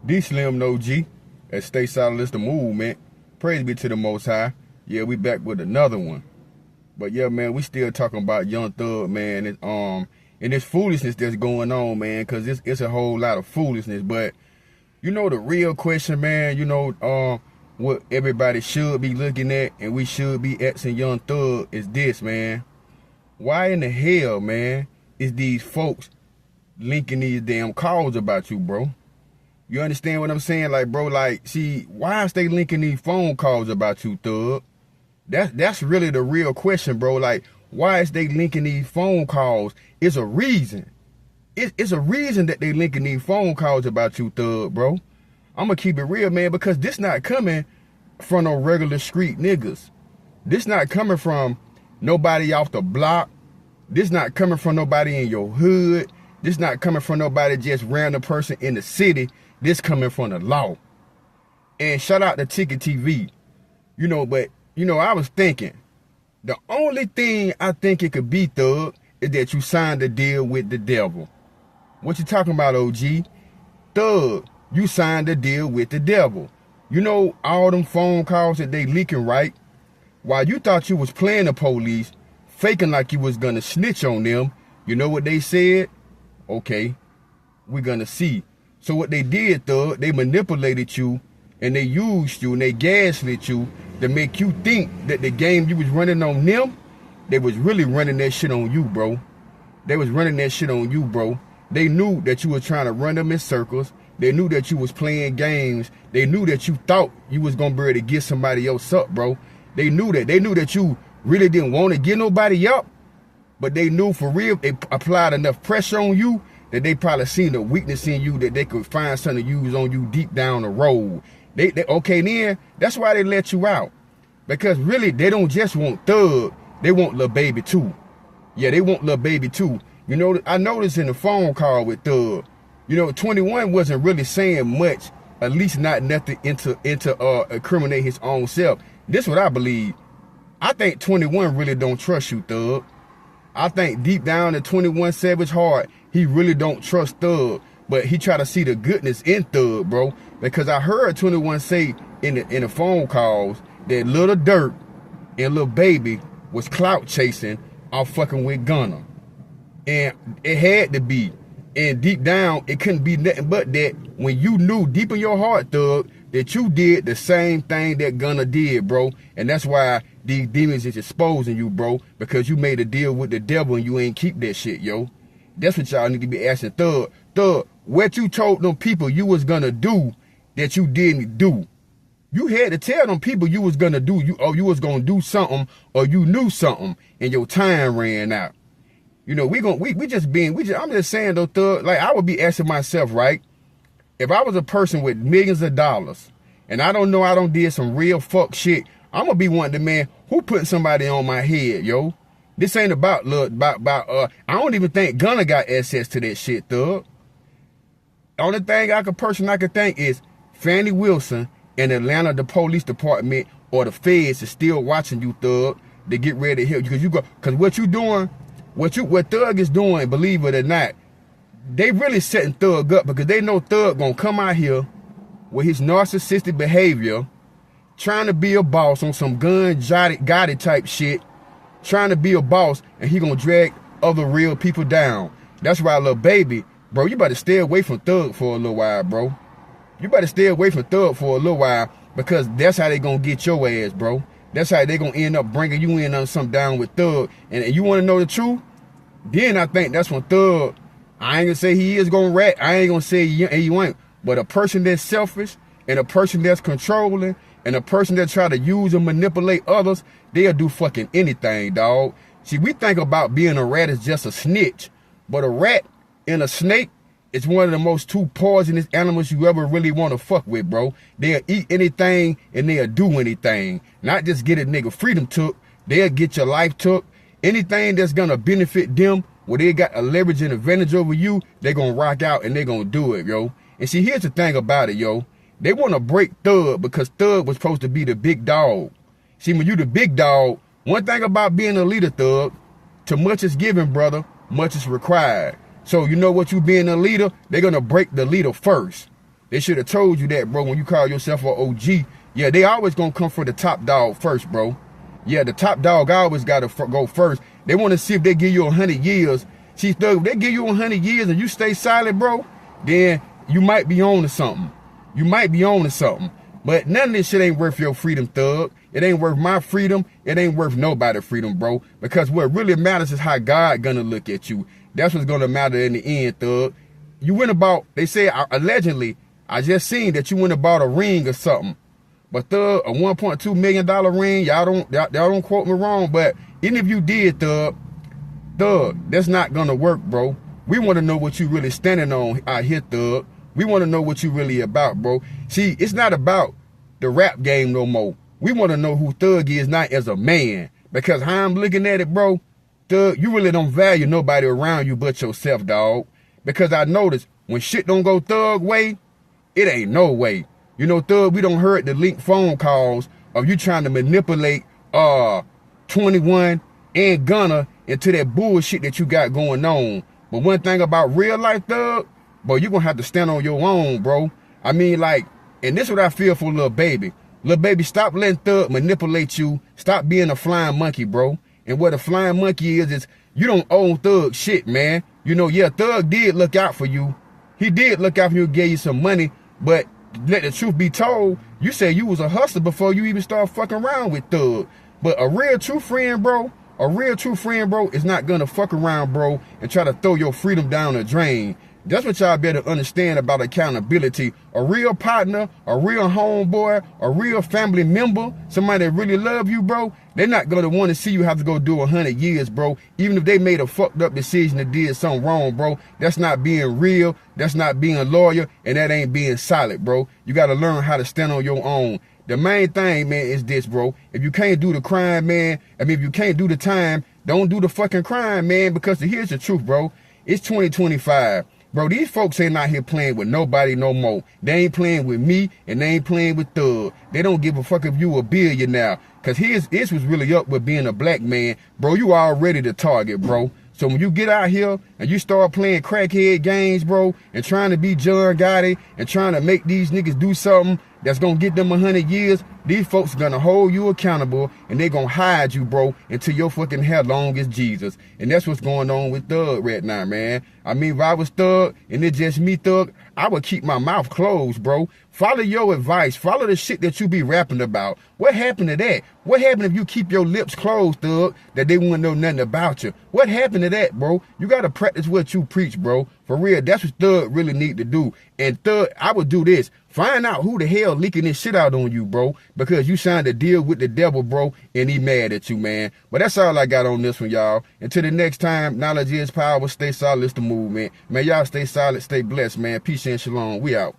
DEESLIMDAOG at STAYSOLIDISDAMOVEMEnt. Praise be to the Most High. Yeah, we back with another one. But yeah, man, we still talking about Young Thug, man, and this foolishness that's going on, man, because it's a whole lot of foolishness. But you know the real question, man, you know, what everybody should be looking at and we should be asking Young Thug is this, man. Why in the hell, man, is these folks linking these damn calls about you, bro? You understand what I'm saying? Like, bro, like, see, why is they linking these phone calls about you, Thug? That's really the real question, bro. Like, why is they linking these phone calls? It's a reason. It's a reason that they linking these phone calls about you, Thug, bro. I'm gonna keep it real, man, because this not coming from no regular street niggas. This not coming from nobody off the block. This not coming from nobody in your hood. This not coming from nobody just random person in the city. This coming from the law. And shout out to Ticket TV. You know, but, you know, I was thinking, the only thing I think it could be, Thug, is that you signed a deal with the devil. What you talking about, OG? Thug, you signed a deal with the devil. You know, all them phone calls that they leaking, right? While you thought you was playing the police, faking like you was gonna snitch on them, you know what they said? Okay, we're gonna see. So what they did, Thug, they manipulated you and they used you and they gaslit you to make you think that the game you was running on them, they was really running that shit on you, bro. They was running that shit on you, bro. They knew that you was trying to run them in circles. They knew that you was playing games. They knew that you thought you was gonna be able to get somebody else up, bro. They knew that. They knew that you really didn't want to get nobody up, but they knew for real, they applied enough pressure on you that they probably seen a weakness in you that they could find something to use on you deep down the road. Okay, then, that's why they let you out. Because really, they don't just want Thug, they want Lil Baby too. Yeah, they want Lil Baby too. You know, I noticed in the phone call with Thug, you know, 21 wasn't really saying much, at least not nothing into incriminate his own self. This is what I believe. I think 21 really don't trust you, Thug. I think deep down in 21 Savage heart, he really don't trust Thug, but he try to see the goodness in Thug, bro. Because I heard 21 say in the phone calls that Lil Durk and Lil Baby was clout chasing off fucking with Gunna. And it had to be. And deep down, it couldn't be nothing but that when you knew deep in your heart, Thug, that you did the same thing that Gunna did, bro. And that's why these demons is exposing you, bro, because you made a deal with the devil and you ain't keep that shit, yo. That's what y'all need to be asking Thug. Thug, what you told them people you was gonna do that you didn't do. You had to tell them people you was gonna do, you was gonna do something, or you knew something and your time ran out. You know, I'm just saying though, Thug, like I would be asking myself, right? If I was a person with millions of dollars and I don't did some real fuck shit, I'm gonna be one of the man who putting somebody on my head, yo. This ain't about I don't even think Gunna got access to that shit, Thug. The only thing I could think is Fannie Wilson and Atlanta, the police department or the feds is still watching you, Thug, to get ready to help you. Cause what you doing, what Thug is doing, believe it or not, they really setting Thug up because they know Thug gonna come out here with his narcissistic behavior, trying to be a boss on some gun Gotti type shit, trying to be a boss, and he gonna drag other real people down. That's why, Lil Baby, bro, you better stay away from Thug for a little while, bro. You better stay away from Thug for a little while because that's how they gonna get your ass, bro. That's how they gonna end up bringing you in on something down with Thug. And you wanna know the truth? Then I think that's when Thug, I ain't gonna say he is gonna rat, I ain't gonna say he ain't, but a person that's selfish and a person that's controlling and a person that try to use and manipulate others, they'll do fucking anything, dog. See, we think about being a rat as just a snitch, but a rat and a snake is one of the most two poisonous animals you ever really want to fuck with, bro. They'll eat anything and they'll do anything. Not just get a nigga freedom took, they'll get your life took. Anything that's gonna benefit them, where they got a leverage and advantage over you, they gonna rock out and they gonna do it, yo. And see, here's the thing about it, yo. They want to break Thug because Thug was supposed to be the big dog. See, when you the big dog, one thing about being a leader, Thug, too much is given, brother, much is required. So you know what, you being a leader, they're going to break the leader first. They should have told you that, bro, when you call yourself an OG. Yeah, they always gonna come for the top dog first, bro. Yeah, the top dog always gotta go first. They want to see if they give you 100 years. See, Thug, if they give you 100 years and you stay silent, bro, then you might be on to something. You might be on to something. But none of this shit ain't worth your freedom, Thug. It ain't worth my freedom. It ain't worth nobody's freedom, bro. Because what really matters is how God gonna look at you. That's what's gonna matter in the end, Thug. You went about, they say, allegedly, I just seen that you went and bought a ring or something. But Thug, a $1.2 million ring, y'all don't quote me wrong, but even if you did, Thug, that's not gonna work, bro. We wanna know what you really standing on out here, Thug. We wanna know what you really about, bro. See, it's not about the rap game no more. We wanna know who Thug is, not as a man. Because how I'm looking at it, bro, Thug, you really don't value nobody around you but yourself, dog. Because I noticed when shit don't go Thug way, it ain't no way. You know, Thug, we don't heard the link phone calls of you trying to manipulate 21 and Gunna into that bullshit that you got going on. But one thing about real life, Thug, bro, you gonna have to stand on your own, bro. I mean, like, and this is what I feel for Lil Baby. Lil Baby, stop letting Thug manipulate you. Stop being a flying monkey, bro. And what a flying monkey is you don't own Thug shit, man. You know, yeah, Thug did look out for you. He did look out for you and gave you some money, but let the truth be told, you said you was a hustler before you even started fucking around with Thug. But a real true friend, bro, is not gonna fuck around, bro, and try to throw your freedom down the drain. That's what y'all better understand about accountability. A real partner, a real homeboy, a real family member, somebody that really love you, bro, they're not gonna want to see you have to go do 100 years, bro. Even if they made a fucked up decision and did something wrong, bro. That's not being real, that's not being loyal, and that ain't being solid, bro. You gotta learn how to stand on your own. The main thing, man, is this, bro. If you can't do the crime, man, I mean, if you can't do the time, don't do the fucking crime, man, because here's the truth, bro. It's 2025. Bro, these folks ain't out here playing with nobody no more. They ain't playing with me, and they ain't playing with Thug. They don't give a fuck if you a billionaire. Because his was really up with being a black man. Bro, you already the target, bro. So when you get out here and you start playing crackhead games, bro, and trying to be John Gotti and trying to make these niggas do something that's going to get them 100 years, these folks are going to hold you accountable and they going to hide you, bro, until your fucking hair long as Jesus. And that's what's going on with Thug right now, man. I mean, if I was Thug and it's just me, Thug, I would keep my mouth closed, bro. Follow your advice. Follow the shit that you be rapping about. What happened to that? What happened if you keep your lips closed, Thug, that they wouldn't know nothing about you? What happened to that, bro? You got to practice what you preach, bro. For real, that's what Thug really need to do. And Thug, I would do this. Find out who the hell leaking this shit out on you, bro, because you signed a deal with the devil, bro, and he mad at you, man. But that's all I got on this one, y'all. Until the next time, knowledge is power. Stay solid. It's the movement. Man, y'all stay solid. Stay blessed, man. Peace and shalom. We out.